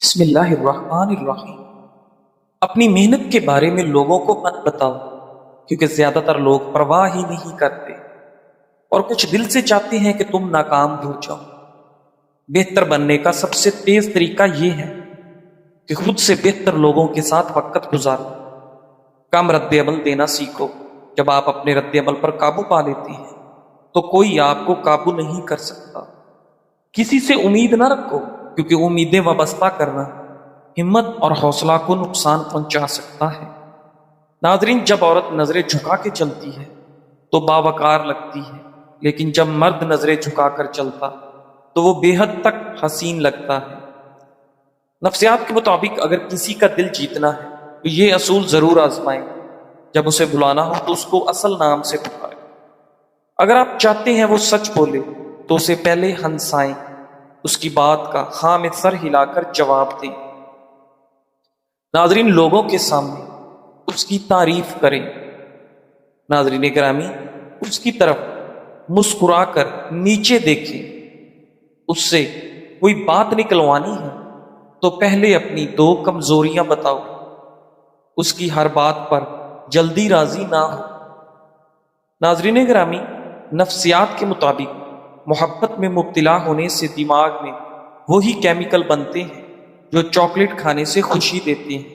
بسم اللہ الرحمن الرحیم۔ اپنی محنت کے بارے میں لوگوں کو مت بتاؤ، کیونکہ زیادہ تر لوگ پرواہ ہی نہیں کرتے اور کچھ دل سے چاہتے ہیں کہ تم ناکام ہو جاؤ۔ بہتر بننے کا سب سے تیز طریقہ یہ ہے کہ خود سے بہتر لوگوں کے ساتھ وقت گزارو۔ کم رد عمل دینا سیکھو۔ جب آپ اپنے رد عمل پر قابو پا لیتے ہیں تو کوئی آپ کو قابو نہیں کر سکتا۔ کسی سے امید نہ رکھو، کیونکہ امیدیں وابستہ کرنا ہمت اور حوصلہ کو نقصان پہنچا سکتا ہے۔ ناظرین، جب عورت نظریں جھکا کے چلتی ہے تو باوقار لگتی ہے، لیکن جب مرد نظریں جھکا کر چلتا تو وہ بے حد تک حسین لگتا ہے۔ نفسیات کے مطابق اگر کسی کا دل جیتنا ہے تو یہ اصول ضرور آزمائیں۔ جب اسے بلانا ہو تو اس کو اصل نام سے پکاریں۔ اگر آپ چاہتے ہیں وہ سچ بولے تو اسے پہلے ہنسائیں، اس کی بات کا ہاں میں سر ہلا کر جواب دیں۔ ناظرین، لوگوں کے سامنے اس کی تعریف کریں۔ ناظرین گرامی، اس کی طرف مسکرا کر نیچے دیکھیں۔ اس سے کوئی بات نکلوانی ہے تو پہلے اپنی دو کمزوریاں بتاؤ۔ اس کی ہر بات پر جلدی راضی نہ ہو۔ ناظرین گرامی، نفسیات کے مطابق محبت میں مبتلا ہونے سے دماغ میں وہی کیمیکل بنتے ہیں جو چاکلیٹ کھانے سے خوشی دیتے ہیں۔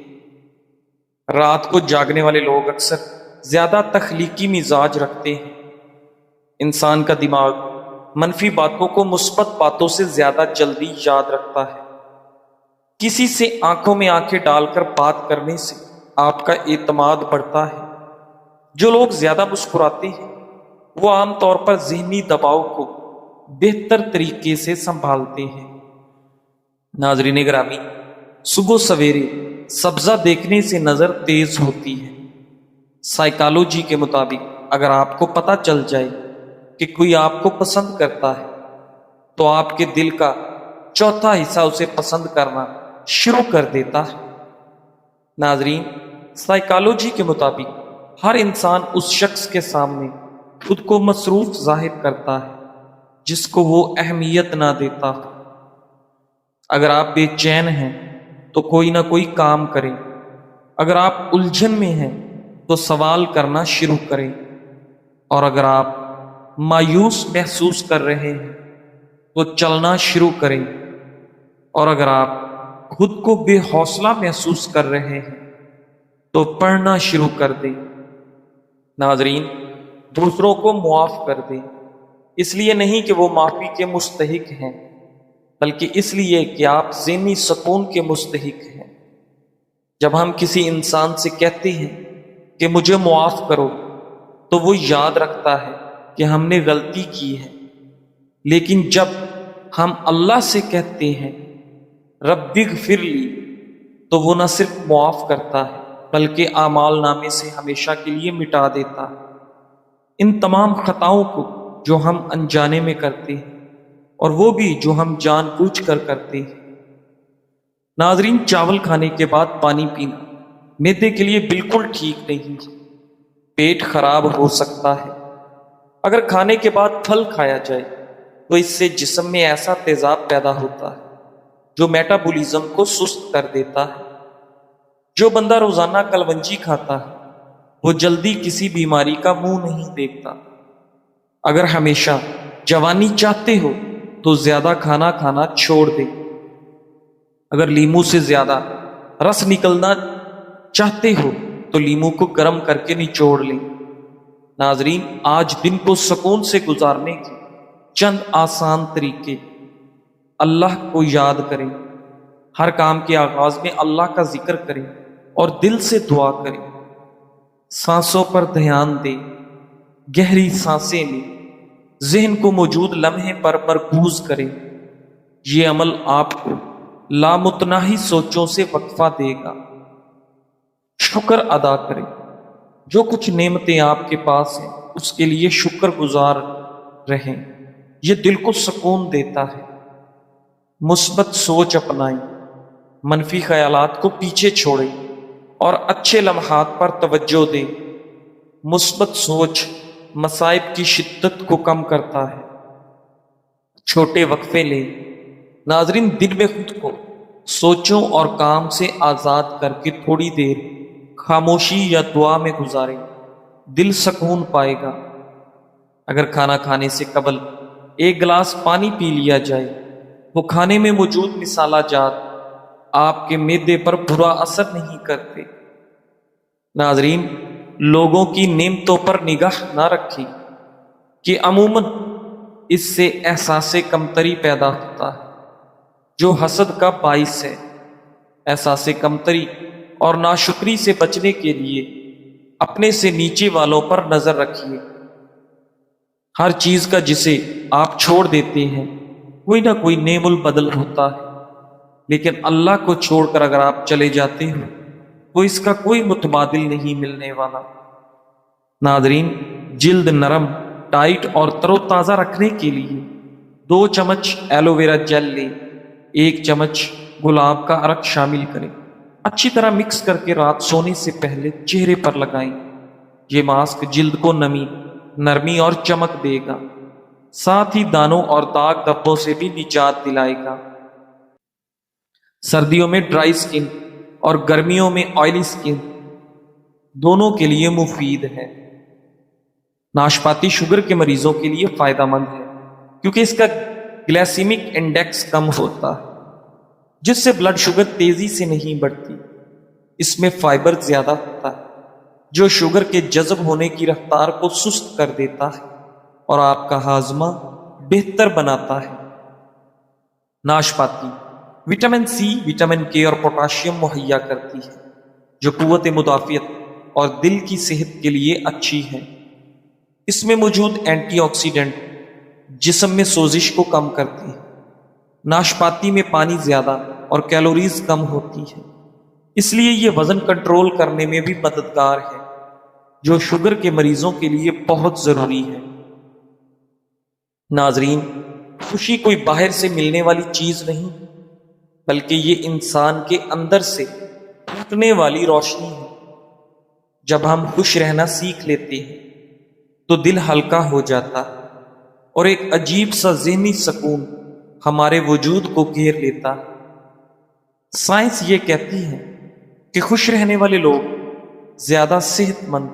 رات کو جاگنے والے لوگ اکثر زیادہ تخلیقی مزاج رکھتے ہیں۔ انسان کا دماغ منفی باتوں کو مثبت باتوں سے زیادہ جلدی یاد رکھتا ہے۔ کسی سے آنکھوں میں آنکھیں ڈال کر بات کرنے سے آپ کا اعتماد بڑھتا ہے۔ جو لوگ زیادہ مسکراتے ہیں وہ عام طور پر ذہنی دباؤ کو بہتر طریقے سے سنبھالتے ہیں۔ ناظرین گرامی، صبح سویرے سبزہ دیکھنے سے نظر تیز ہوتی ہے۔ سائیکالوجی کے مطابق اگر آپ کو پتہ چل جائے کہ کوئی آپ کو پسند کرتا ہے تو آپ کے دل کا چوتھا حصہ اسے پسند کرنا شروع کر دیتا ہے۔ ناظرین، سائیکالوجی کے مطابق ہر انسان اس شخص کے سامنے خود کو مصروف ظاہر کرتا ہے جس کو وہ اہمیت نہ دیتا ہو۔ اگر آپ بے چین ہیں تو کوئی نہ کوئی کام کریں۔ اگر آپ الجھن میں ہیں تو سوال کرنا شروع کریں، اور اگر آپ مایوس محسوس کر رہے ہیں تو چلنا شروع کریں، اور اگر آپ خود کو بے حوصلہ محسوس کر رہے ہیں تو پڑھنا شروع کر دیں۔ ناظرین، دوسروں کو معاف کر دیں، اس لیے نہیں کہ وہ معافی کے مستحق ہیں، بلکہ اس لیے کہ آپ ذہنی سکون کے مستحق ہیں۔ جب ہم کسی انسان سے کہتے ہیں کہ مجھے معاف کرو تو وہ یاد رکھتا ہے کہ ہم نے غلطی کی ہے، لیکن جب ہم اللہ سے کہتے ہیں رب اغفر لی تو وہ نہ صرف معاف کرتا ہے بلکہ اعمال نامے سے ہمیشہ کے لیے مٹا دیتا ہے۔ ان تمام خطاؤں کو جو ہم انجانے میں کرتے ہیں، اور وہ بھی جو ہم جان بوجھ کر کرتے ہیں۔ ناظرین، چاول کھانے کے بعد پانی پینا معدے کے لیے بالکل ٹھیک نہیں ہے۔ پیٹ خراب ہو سکتا ہے۔ اگر کھانے کے بعد پھل کھایا جائے تو اس سے جسم میں ایسا تیزاب پیدا ہوتا ہے جو میٹابولزم کو سست کر دیتا ہے۔ جو بندہ روزانہ کلونجی کھاتا ہے وہ جلدی کسی بیماری کا منہ نہیں دیکھتا۔ اگر ہمیشہ جوانی چاہتے ہو تو زیادہ کھانا کھانا چھوڑ دیں۔ اگر لیمو سے زیادہ رس نکلنا چاہتے ہو تو لیمو کو گرم کر کے نچوڑ لیں۔ ناظرین، آج دن کو سکون سے گزارنے کے چند آسان طریقے۔ اللہ کو یاد کریں۔ ہر کام کے آغاز میں اللہ کا ذکر کریں اور دل سے دعا کریں۔ سانسوں پر دھیان دیں۔ گہری سانسیں لیں۔ ذہن کو موجود لمحے پر مرکوز کریں۔ یہ عمل آپ کو لامتناہی سوچوں سے وقفہ دے گا۔ شکر ادا کریں۔ جو کچھ نعمتیں آپ کے پاس ہیں اس کے لیے شکر گزار رہیں۔ یہ دل کو سکون دیتا ہے۔ مثبت سوچ اپنائیں۔ منفی خیالات کو پیچھے چھوڑیں اور اچھے لمحات پر توجہ دیں۔ مثبت سوچ مصائب کی شدت کو کم کرتا ہے۔ چھوٹے وقفے لیں۔ ناظرین، دن میں خود کو سوچوں اور کام سے آزاد کر کے تھوڑی دیر خاموشی یا دعا میں گزاریں، دل سکون پائے گا۔ اگر کھانا کھانے سے قبل ایک گلاس پانی پی لیا جائے، وہ کھانے میں موجود مصالحہ جات آپ کے معدے پر برا اثر نہیں کرتے۔ ناظرین، لوگوں کی نعمتوں پر نگاہ نہ رکھیں کہ عموماً اس سے احساس کمتری پیدا ہوتا ہے جو حسد کا باعث ہے۔ احساس کمتری اور ناشکری سے بچنے کے لیے اپنے سے نیچے والوں پر نظر رکھیے۔ ہر چیز کا جسے آپ چھوڑ دیتے ہیں کوئی نہ کوئی نعم البدل ہوتا ہے، لیکن اللہ کو چھوڑ کر اگر آپ چلے جاتے ہو تو اس کا کوئی متبادل نہیں ملنے والا۔ ناظرین، جلد نرم، ٹائٹ اور تر و تازہ رکھنے کے لیے 2 چمچ ایلو ویرا جیل لیں، 1 چمچ گلاب کا عرق شامل کریں، اچھی طرح مکس کر کے رات سونے سے پہلے چہرے پر لگائیں۔ یہ ماسک جلد کو نمی، نرمی اور چمک دے گا، ساتھ ہی دانوں اور داغ دھبوں سے بھی نجات دلائے گا۔ سردیوں میں ڈرائی سکن اور گرمیوں میں آئلی سکن دونوں کے لیے مفید ہے۔ ناشپاتی شوگر کے مریضوں کے لیے فائدہ مند ہے کیونکہ اس کا گلائسیمک انڈیکس کم ہوتا ہے، جس سے بلڈ شوگر تیزی سے نہیں بڑھتی۔ اس میں فائبر زیادہ ہوتا ہے جو شوگر کے جذب ہونے کی رفتار کو سست کر دیتا ہے اور آپ کا ہاضمہ بہتر بناتا ہے۔ ناشپاتی وٹامن سی، وٹامن کے اور پوٹاشیم مہیا کرتی ہے جو قوت مدافعت اور دل کی صحت کے لیے اچھی ہے۔ اس میں موجود اینٹی آکسیڈنٹ جسم میں سوزش کو کم کرتی ہے۔ ناشپاتی میں پانی زیادہ اور کیلوریز کم ہوتی ہے، اس لیے یہ وزن کنٹرول کرنے میں بھی مددگار ہے، جو شوگر کے مریضوں کے لیے بہت ضروری ہے۔ ناظرین، خوشی کوئی باہر سے ملنے والی چیز نہیں، بلکہ یہ انسان کے اندر سے پھوٹنے والی روشنی ہے۔ جب ہم خوش رہنا سیکھ لیتے ہیں تو دل ہلکا ہو جاتا ہے اور ایک عجیب سا ذہنی سکون ہمارے وجود کو گھیر لیتا ہے۔ سائنس یہ کہتی ہے کہ خوش رہنے والے لوگ زیادہ صحت مند،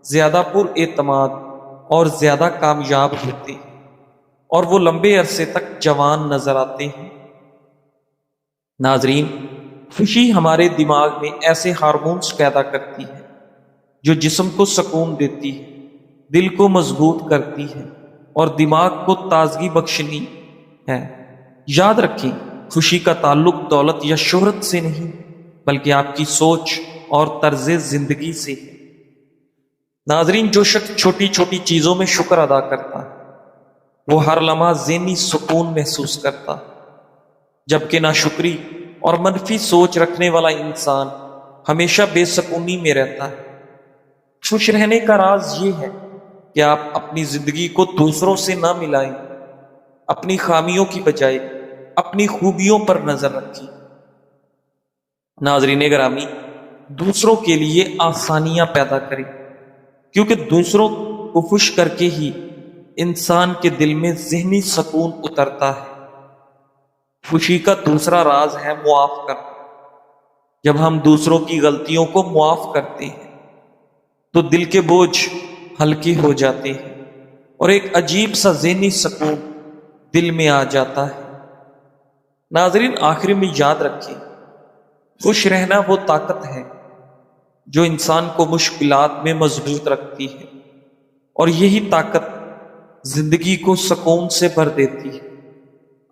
زیادہ پر اعتماد اور زیادہ کامیاب ہوتے ہیں، اور وہ لمبے عرصے تک جوان نظر آتے ہیں۔ ناظرین، خوشی ہمارے دماغ میں ایسے ہارمونز پیدا کرتی ہے جو جسم کو سکون دیتی ہے، دل کو مضبوط کرتی ہے اور دماغ کو تازگی بخشنی ہے۔ یاد رکھیں، خوشی کا تعلق دولت یا شہرت سے نہیں بلکہ آپ کی سوچ اور طرز زندگی سے ہے۔ ناظرین، جو شخص چھوٹی چھوٹی چیزوں میں شکر ادا کرتا ہے وہ ہر لمحہ ذہنی سکون محسوس کرتا ہے، جبکہ ناشکری اور منفی سوچ رکھنے والا انسان ہمیشہ بے سکونی میں رہتا ہے۔ خوش رہنے کا راز یہ ہے کہ آپ اپنی زندگی کو دوسروں سے نہ ملائیں، اپنی خامیوں کی بجائے اپنی خوبیوں پر نظر رکھیں۔ ناظرین گرامی، دوسروں کے لیے آسانیاں پیدا کریں، کیونکہ دوسروں کو خوش کر کے ہی انسان کے دل میں ذہنی سکون اترتا ہے۔ خوشی کا دوسرا راز ہے معاف کرنا۔ جب ہم دوسروں کی غلطیوں کو معاف کرتے ہیں تو دل کے بوجھ ہلکے ہو جاتے ہیں اور ایک عجیب سا ذہنی سکون دل میں آ جاتا ہے۔ ناظرین، آخر میں یاد رکھیں، خوش رہنا وہ طاقت ہے جو انسان کو مشکلات میں مضبوط رکھتی ہے، اور یہی طاقت زندگی کو سکون سے بھر دیتی ہے۔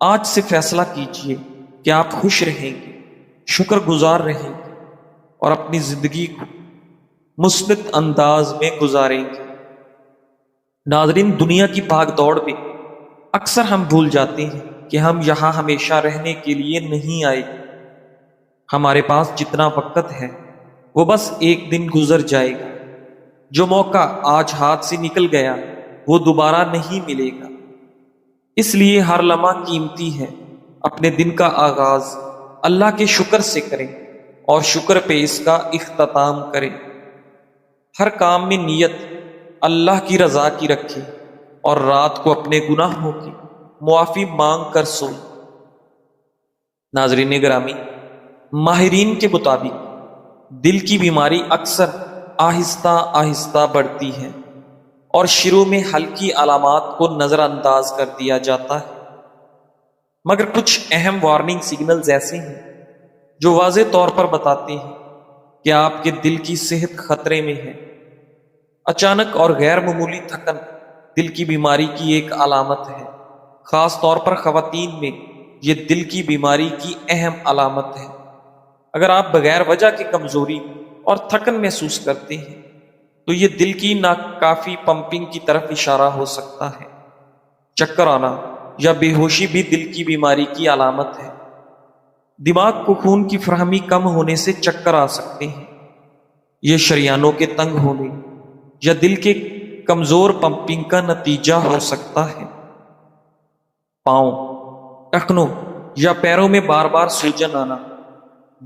آج سے فیصلہ کیجئے کہ آپ خوش رہیں گے، شکر گزار رہیں گے اور اپنی زندگی کو مثبت انداز میں گزاریں گے۔ ناظرین، دنیا کی بھاگ دوڑ میں اکثر ہم بھول جاتے ہیں کہ ہم یہاں ہمیشہ رہنے کے لیے نہیں آئے۔ ہمارے پاس جتنا وقت ہے وہ بس ایک دن گزر جائے گا۔ جو موقع آج ہاتھ سے نکل گیا وہ دوبارہ نہیں ملے گا، اس لیے ہر لمحہ قیمتی ہے۔ اپنے دن کا آغاز اللہ کے شکر سے کریں اور شکر پہ اس کا اختتام کریں۔ ہر کام میں نیت اللہ کی رضا کی رکھیں اور رات کو اپنے گناہوں کی معافی مانگ کر سوئیں۔ ناظرین گرامی، ماہرین کے مطابق دل کی بیماری اکثر آہستہ آہستہ بڑھتی ہے اور شروع میں ہلکی علامات کو نظر انداز کر دیا جاتا ہے، مگر کچھ اہم وارننگ سگنلز ایسے ہیں جو واضح طور پر بتاتے ہیں کہ آپ کے دل کی صحت خطرے میں ہے۔ اچانک اور غیر معمولی تھکن دل کی بیماری کی ایک علامت ہے، خاص طور پر خواتین میں یہ دل کی بیماری کی اہم علامت ہے۔ اگر آپ بغیر وجہ کی کمزوری اور تھکن محسوس کرتے ہیں تو یہ دل کی ناکافی پمپنگ کی طرف اشارہ ہو سکتا ہے۔ چکر آنا یا بے ہوشی بھی دل کی بیماری کی علامت ہے۔ دماغ کو خون کی فراہمی کم ہونے سے چکر آ سکتے ہیں۔ یہ شریانوں کے تنگ ہونے یا دل کے کمزور پمپنگ کا نتیجہ ہو سکتا ہے۔ پاؤں، ٹخنوں یا پیروں میں بار بار سوجن آنا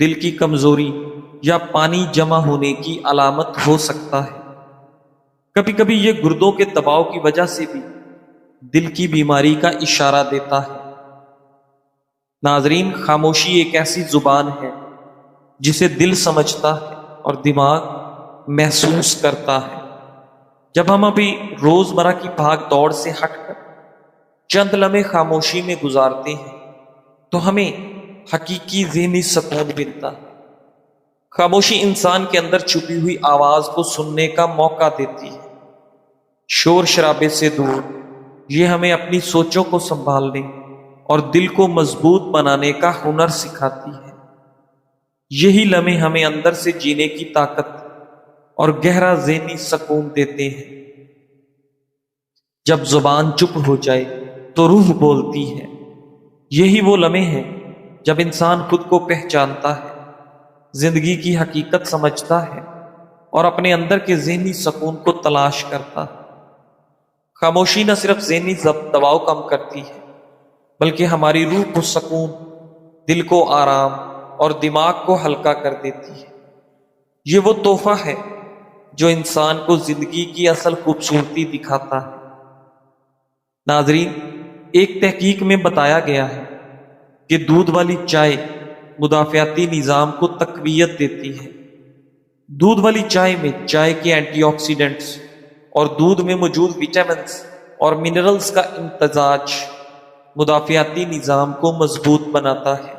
دل کی کمزوری یا پانی جمع ہونے کی علامت ہو سکتا ہے۔ کبھی کبھی یہ گردوں کے دباؤ کی وجہ سے بھی دل کی بیماری کا اشارہ دیتا ہے۔ ناظرین، خاموشی ایک ایسی زبان ہے جسے دل سمجھتا ہے اور دماغ محسوس کرتا ہے۔ جب ہم ابھی روزمرہ کی بھاگ دوڑ سے ہٹ کر چند لمحے خاموشی میں گزارتے ہیں تو ہمیں حقیقی ذہنی سکون ملتا ہے۔ خاموشی انسان کے اندر چھپی ہوئی آواز کو سننے کا موقع دیتی ہے۔ شور شرابے سے دور یہ ہمیں اپنی سوچوں کو سنبھالنے اور دل کو مضبوط بنانے کا ہنر سکھاتی ہے۔ یہی لمحے ہمیں اندر سے جینے کی طاقت اور گہرا ذہنی سکون دیتے ہیں۔ جب زبان چپ ہو جائے تو روح بولتی ہے۔ یہی وہ لمحے ہیں جب انسان خود کو پہچانتا ہے، زندگی کی حقیقت سمجھتا ہے اور اپنے اندر کے ذہنی سکون کو تلاش کرتا ہے۔ خاموشی نہ صرف ذہنی دباؤ کم کرتی ہے بلکہ ہماری روح کو سکون، دل کو آرام اور دماغ کو ہلکا کر دیتی ہے۔ یہ وہ تحفہ ہے جو انسان کو زندگی کی اصل خوبصورتی دکھاتا ہے۔ ناظرین، ایک تحقیق میں بتایا گیا ہے کہ دودھ والی چائے مدافعتی نظام کو تقویت دیتی ہے۔ دودھ والی چائے میں چائے کے اینٹی آکسیڈنٹس اور دودھ میں موجود وٹامنز اور منرلز کا امتزاج مدافعتی نظام کو مضبوط بناتا ہے۔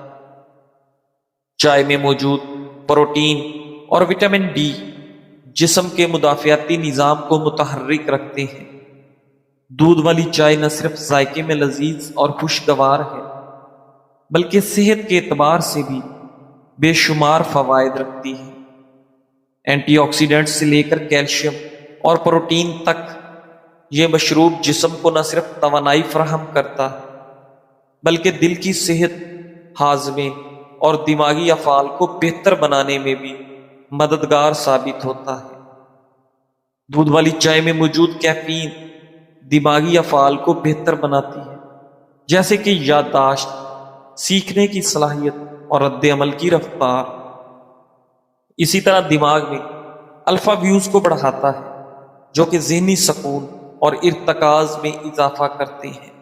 چائے میں موجود پروٹین اور وٹامن ڈی جسم کے مدافعتی نظام کو متحرک رکھتے ہیں۔ دودھ والی چائے نہ صرف ذائقے میں لذیذ اور خوشگوار ہے بلکہ صحت کے اعتبار سے بھی بے شمار فوائد رکھتی ہے۔ اینٹی آکسیڈنٹ سے لے کر کیلشیم اور پروٹین تک یہ مشروب جسم کو نہ صرف توانائی فراہم کرتا ہے بلکہ دل کی صحت، ہاضمے اور دماغی افعال کو بہتر بنانے میں بھی مددگار ثابت ہوتا ہے۔ دودھ والی چائے میں موجود کیفین دماغی افعال کو بہتر بناتی ہے، جیسے کہ یادداشت، سیکھنے کی صلاحیت اور رد عمل کی رفتار۔ اسی طرح دماغ میں الفا ویوز کو بڑھاتا ہے جو کہ ذہنی سکون اور ارتکاز میں اضافہ کرتے ہیں۔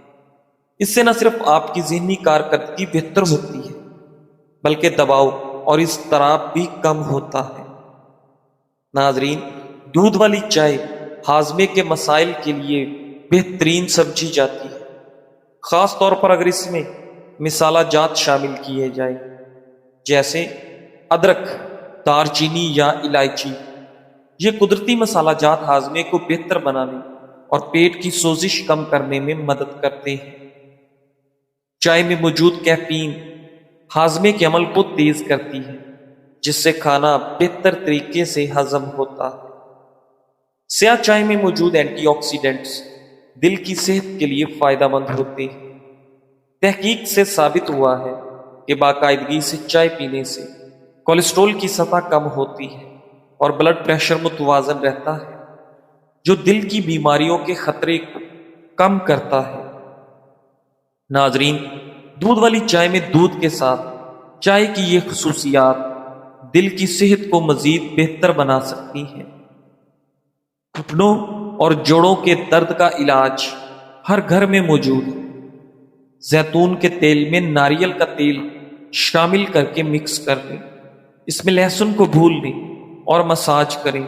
اس سے نہ صرف آپ کی ذہنی کارکردگی بہتر ہوتی ہے بلکہ دباؤ اور اضطراب بھی کم ہوتا ہے۔ ناظرین، دودھ والی چائے ہاضمے کے مسائل کے لیے بہترین سمجھی جاتی ہے، خاص طور پر اگر اس میں مصالحہ جات شامل کیے جائیں جیسے ادرک، دار چینی یا الائچی۔ یہ قدرتی مصالحہ جات ہاضمے کو بہتر بنانے اور پیٹ کی سوزش کم کرنے میں مدد کرتے ہیں۔ چائے میں موجود کیفین ہاضمے کے عمل کو تیز کرتی ہے جس سے کھانا بہتر طریقے سے ہضم ہوتا ہے۔ سیاہ چائے میں موجود اینٹی آکسیڈنٹس دل کی صحت کے لیے فائدہ مند ہوتے ہیں۔ تحقیق سے ثابت ہوا ہے کہ باقاعدگی سے چائے پینے سے کولیسٹرول کی سطح کم ہوتی ہے اور بلڈ پریشر متوازن رہتا ہے، جو دل کی بیماریوں کے خطرے کو کم کرتا ہے۔ ناظرین، دودھ والی چائے میں دودھ کے ساتھ چائے کی یہ خصوصیات دل کی صحت کو مزید بہتر بنا سکتی ہیں۔ گھٹنوں اور جوڑوں کے درد کا علاج ہر گھر میں موجود ہے۔ زیتون کے تیل میں ناریل کا تیل شامل کر کے مکس کر لیں۔ اس میں لہسن کو بھون لیں اور مساج کریں،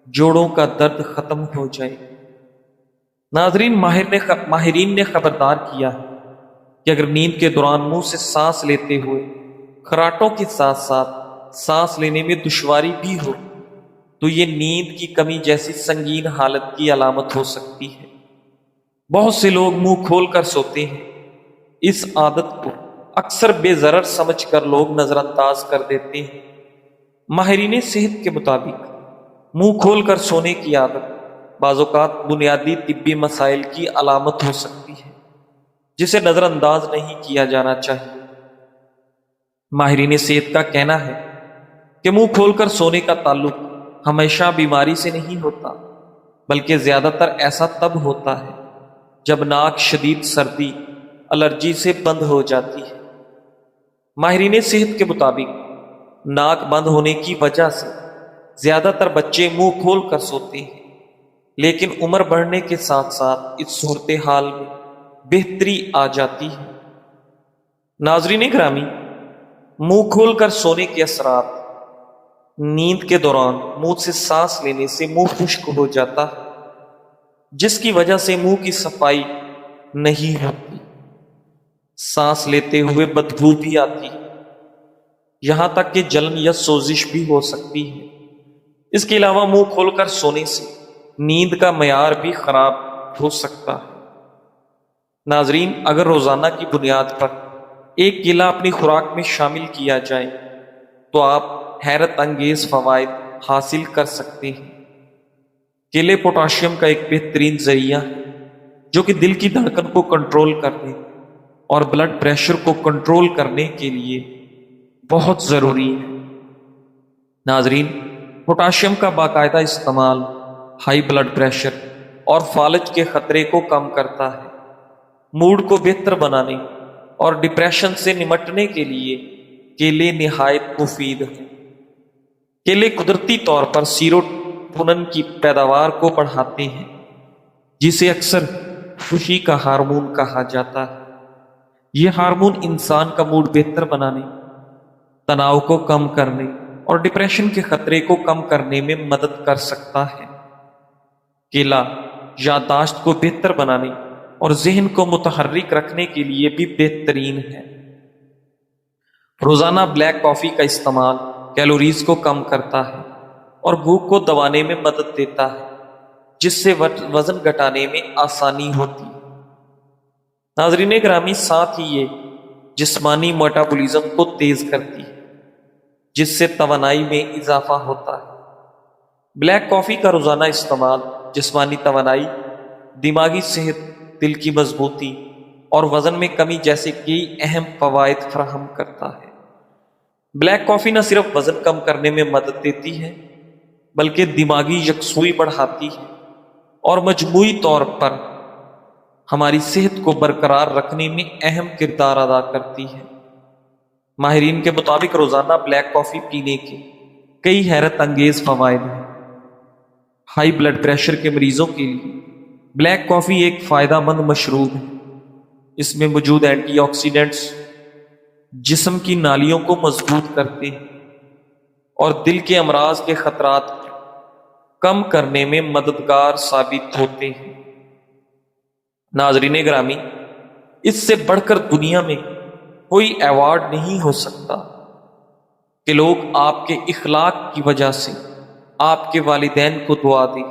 جوڑوں کا درد ختم ہو جائے۔ ناظرین، ماہرین نے خبردار کیا ہے کہ اگر نیند کے دوران منہ سے سانس لیتے ہوئے خراٹوں کے ساتھ ساتھ سانس لینے میں دشواری بھی ہو تو یہ نیند کی کمی جیسی سنگین حالت کی علامت ہو سکتی ہے۔ بہت سے لوگ منہ کھول کر سوتے ہیں۔ اس عادت کو اکثر بے ضرر سمجھ کر لوگ نظر انداز کر دیتے ہیں۔ ماہرین صحت کے مطابق منہ کھول کر سونے کی عادت بعض اوقات بنیادی طبی مسائل کی علامت ہو سکتی ہے، جسے نظر انداز نہیں کیا جانا چاہیے۔ ماہرین صحت کا کہنا ہے کہ منہ کھول کر سونے کا تعلق ہمیشہ بیماری سے نہیں ہوتا، بلکہ زیادہ تر ایسا تب ہوتا ہے جب ناک شدید سردی، الرجی سے بند ہو جاتی ہے۔ ماہرین صحت کے مطابق ناک بند ہونے کی وجہ سے زیادہ تر بچے منہ کھول کر سوتے ہیں، لیکن عمر بڑھنے کے ساتھ ساتھ اس صورتحال میں بہتری آ جاتی ہے۔ ناظرین گرامی، منہ کھول کر سونے کے اثرات: نیند کے دوران منہ سے سانس لینے سے منہ خشک ہو جاتا ہے، جس کی وجہ سے منہ کی صفائی نہیں ہوتی۔ سانس لیتے ہوئے بدبو بھی آتی ہے، یہاں تک کہ جلن یا سوزش بھی ہو سکتی ہے۔ اس کے علاوہ منہ کھول کر سونے سے نیند کا معیار بھی خراب ہو سکتا ہے۔ ناظرین، اگر روزانہ کی بنیاد پر ایک کیلا اپنی خوراک میں شامل کیا جائے تو آپ حیرت انگیز فوائد حاصل کر سکتے ہیں۔ کیلے پوٹاشیم کا ایک بہترین ذریعہ ہے جو کہ دل کی دھڑکن کو کنٹرول کرنے اور بلڈ پریشر کو کنٹرول کرنے کے لیے بہت ضروری ہے۔ ناظرین، پوٹاشیم کا باقاعدہ استعمال ہائی بلڈ پریشر اور فالج کے خطرے کو کم کرتا ہے۔ موڈ کو بہتر بنانے اور ڈپریشن سے نمٹنے کے لیے کیلے نہایت مفید ہیں۔ کیلے قدرتی طور پر سیروٹونن کی پیداوار کو بڑھاتے ہیں، جسے اکثر خوشی کا ہارمون کہا جاتا ہے۔ یہ ہارمون انسان کا موڈ بہتر بنانے، تناؤ کو کم کرنے اور ڈپریشن کے خطرے کو کم کرنے میں مدد کر سکتا ہے۔ کیلا یادداشت کو بہتر بنانے اور ذہن کو متحرک رکھنے کے لیے بھی بہترین ہے۔ روزانہ بلیک کافی کا استعمال کیلوریز کو کم کرتا ہے اور بھوک کو دبانے میں مدد دیتا ہے، جس سے وزن گھٹانے میں آسانی ہوتی ہے۔ ناظرین گرامی، ساتھ ہی یہ جسمانی میٹابولزم کو تیز کرتی ہے، جس سے توانائی میں اضافہ ہوتا ہے۔ بلیک کافی کا روزانہ استعمال جسمانی توانائی، دماغی صحت، دل کی مضبوطی اور وزن میں کمی جیسے کئی اہم فوائد فراہم کرتا ہے۔ بلیک کافی نہ صرف وزن کم کرنے میں مدد دیتی ہے، بلکہ دماغی یکسوئی بڑھاتی ہے اور مجموعی طور پر ہماری صحت کو برقرار رکھنے میں اہم کردار ادا کرتی ہے۔ ماہرین کے مطابق روزانہ بلیک کافی پینے کے کئی حیرت انگیز فوائد ہیں۔ ہائی بلڈ پریشر کے مریضوں کے لیے بلیک کافی ایک فائدہ مند مشروب ہے۔ اس میں موجود اینٹی آکسیڈنٹس جسم کی نالیوں کو مضبوط کرتے ہیں اور دل کے امراض کے خطرات کو کم کرنے میں مددگار ثابت ہوتے ہیں۔ ناظرین گرامی، اس سے بڑھ کر دنیا میں کوئی ایوارڈ نہیں ہو سکتا کہ لوگ آپ کے اخلاق کی وجہ سے آپ کے والدین کو دعا دیں۔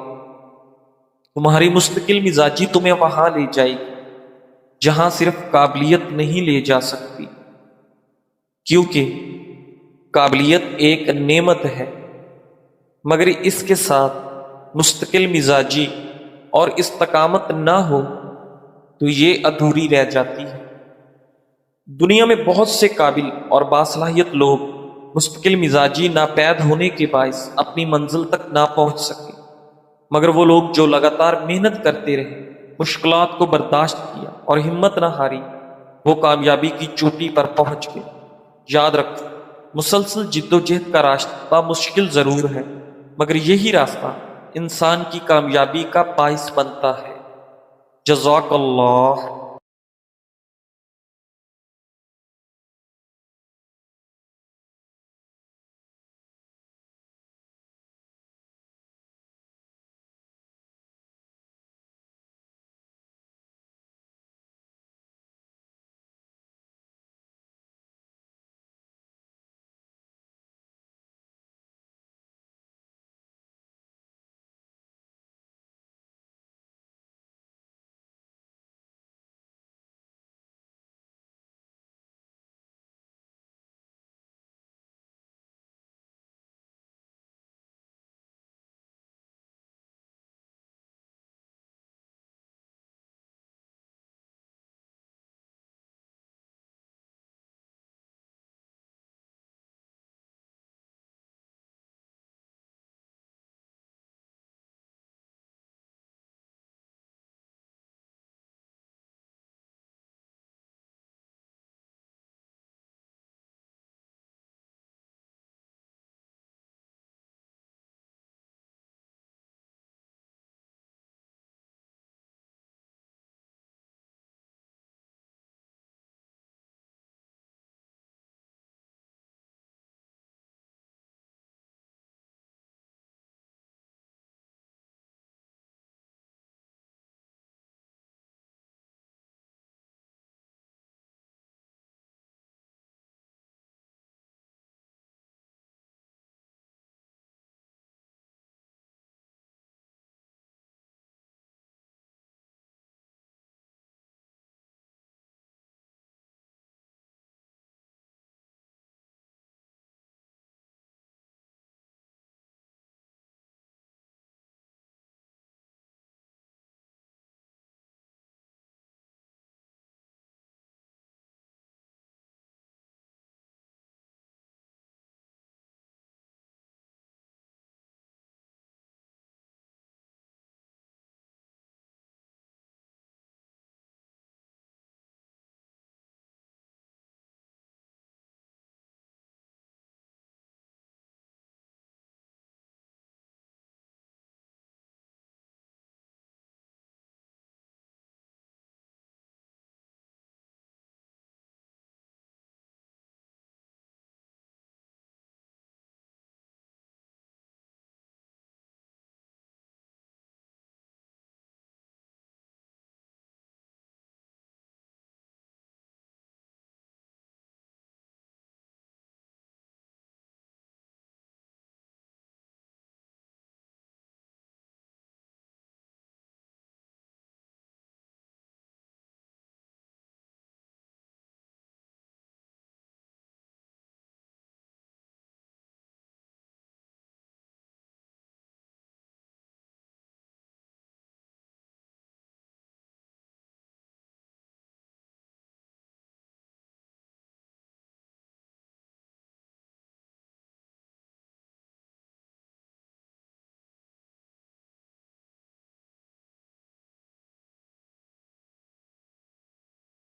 تمہاری مستقل مزاجی تمہیں وہاں لے جائے گی جہاں صرف قابلیت نہیں لے جا سکتی، کیونکہ قابلیت ایک نعمت ہے، مگر اس کے ساتھ مستقل مزاجی اور استقامت نہ ہو تو یہ ادھوری رہ جاتی ہے۔ دنیا میں بہت سے قابل اور باصلاحیت لوگ مستقل مزاجی ناپید ہونے کے باعث اپنی منزل تک نہ پہنچ سکے، مگر وہ لوگ جو لگاتار محنت کرتے رہے، مشکلات کو برداشت کیا اور ہمت نہ ہاری، وہ کامیابی کی چوٹی پر پہنچ گئے۔ یاد رکھو، مسلسل جد و جہد کا راستہ مشکل ضرور ہے، مگر یہی راستہ انسان کی کامیابی کا باعث بنتا ہے۔ جزاک اللہ۔